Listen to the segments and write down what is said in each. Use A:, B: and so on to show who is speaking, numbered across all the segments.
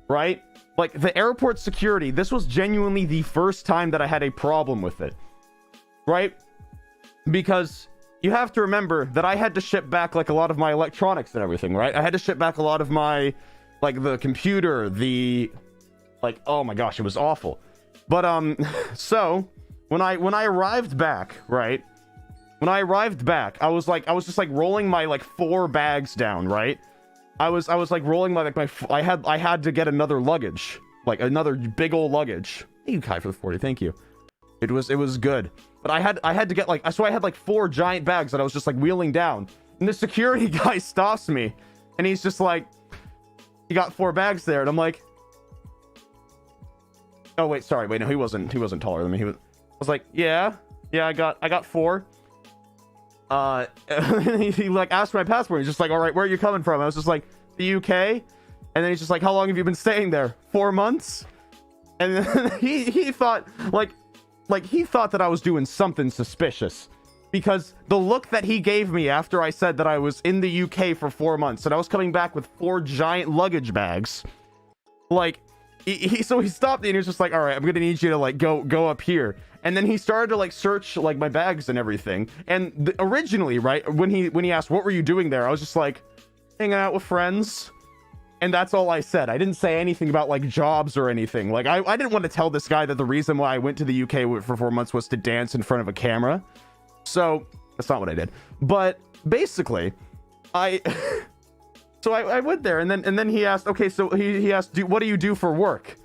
A: right? Like, the airport security, this was genuinely the first time that I had a problem with it, right? Because you have to remember that I had to ship back, like, a lot of my electronics and everything, right? I had to ship back a lot of my, like, the computer, the, like, oh my gosh, it was awful. But, so, when I arrived back, right? When I arrived back, I was just, like, rolling my, like, 4 bags down, right? I was like rolling my, like, I had to get another luggage, like another big old luggage. Thank you, Kai, for the 40. Thank you. It was good, but I had to get, like, so I had like 4 giant bags that I was just like wheeling down, and the security guy stops me, and he's just like, "You got 4 bags there," and I'm like, "Oh wait, sorry, wait, no, he wasn't taller than me. I was like, yeah, I got 4. He like asked for my passport. He's just like, all right, where are you coming from? I was just like, the UK. And then he's just like, how long have you been staying there? 4 months? And then he thought he thought that I was doing something suspicious, because the look that he gave me after I said that I was in the UK for 4 months and I was coming back with 4 giant luggage bags, like, so he stopped me and he was just like, all right, I'm gonna need you to like go up here. And then he started to like search like my bags and everything. And originally, right, when he asked what were you doing there, I was just like, hanging out with friends. And that's all I said. I didn't say anything about like jobs or anything. Like, I didn't want to tell this guy that the reason why I went to the UK for 4 months was to dance in front of a camera. So that's not what I did. But basically, so I went there, and then he asked, okay, so he asked, what do you do for work?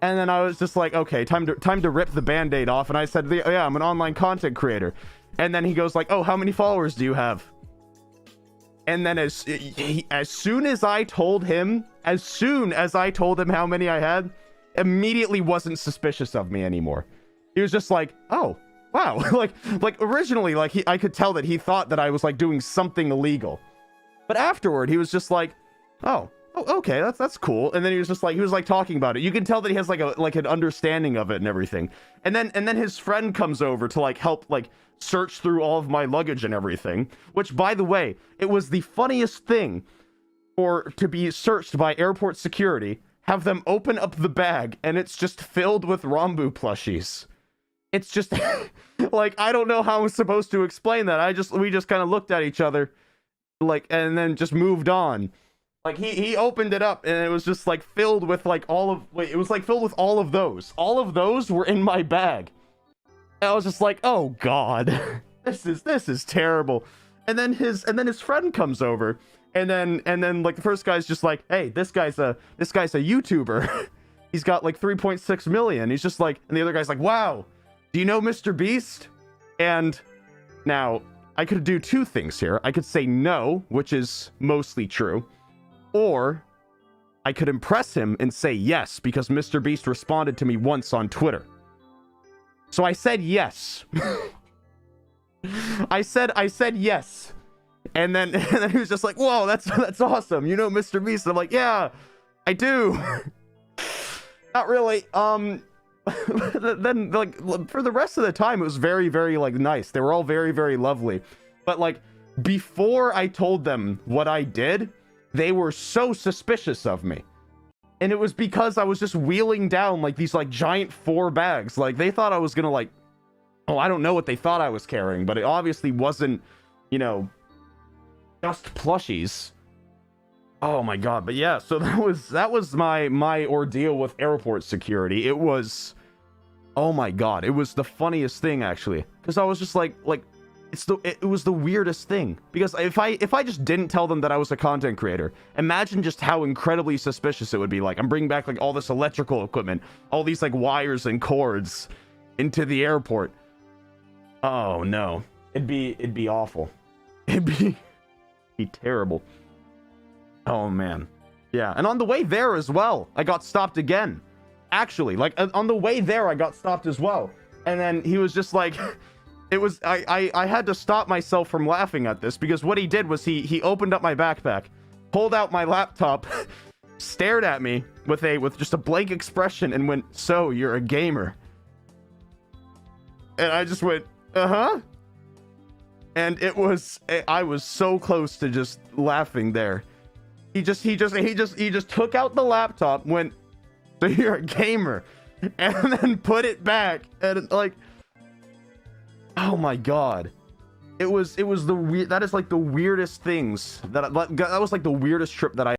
A: And then I was just like, okay, time to rip the band-aid off. And I said, yeah, I'm an online content creator. And then he goes like, oh, how many followers do you have? And then as soon as I told him how many I had, immediately wasn't suspicious of me anymore. He was just like, oh, wow. like originally, like I could tell that he thought that I was like doing something illegal. But afterward, he was just like, oh, okay, that's cool. And then he was talking about it. You can tell that he has like an understanding of it and everything. And then his friend comes over to like help like search through all of my luggage and everything. Which, by the way, it was the funniest thing to be searched by airport security. Have them open up the bag and it's just filled with Ranboo plushies. It's just like, I don't know how I'm supposed to explain that. We just kind of looked at each other, like, and then just moved on. Like, he opened it up and it was just like filled with like it was like filled with all of those were in my bag. And I was just like, oh god, this is terrible. And then his friend comes over, and then like the first guy's just like, hey, this guy's a YouTuber. He's got like 3.6 million. He's just like, and the other guy's like, wow, do you know Mr. Beast? And now I could do 2 things here. I could say no, which is mostly true, or I could impress him and say yes, because Mr. Beast responded to me once on Twitter. So I said yes. I said yes. And then he was just like, whoa, that's awesome. You know Mr. Beast? And I'm like, yeah, I do. Not really. Then like for the rest of the time, it was very, very like nice. They were all very, very lovely. But like before I told them what I did, they were so suspicious of me. And it was because I was just wheeling down like these like giant 4 bags. Like they thought I was gonna like, oh, I don't know what they thought I was carrying, but it obviously wasn't, you know, just plushies. Oh my god. But yeah, so that was my ordeal with airport security. It was, oh my god, it was the funniest thing actually, because I was just like it was the weirdest thing, because if I just didn't tell them that I was a content creator, imagine just how incredibly suspicious it would be. Like, I'm bringing back like all this electrical equipment, all these like wires and cords into the airport. Oh no, it'd be awful. It'd be terrible. Oh man. Yeah, and on the way there as well, I got stopped again. Actually, like on the way there, I got stopped as well. And then he was just like, it was, I had to stop myself from laughing at this, because what he did was he opened up my backpack, pulled out my laptop, stared at me with just a blank expression, and went, so you're a gamer? And I just went, uh-huh. And I was so close to just laughing there. He just took out the laptop, went, so you're a gamer, and then put it back, and like, oh my god, it was the weird. That is like the weirdest things that was like the weirdest trip that I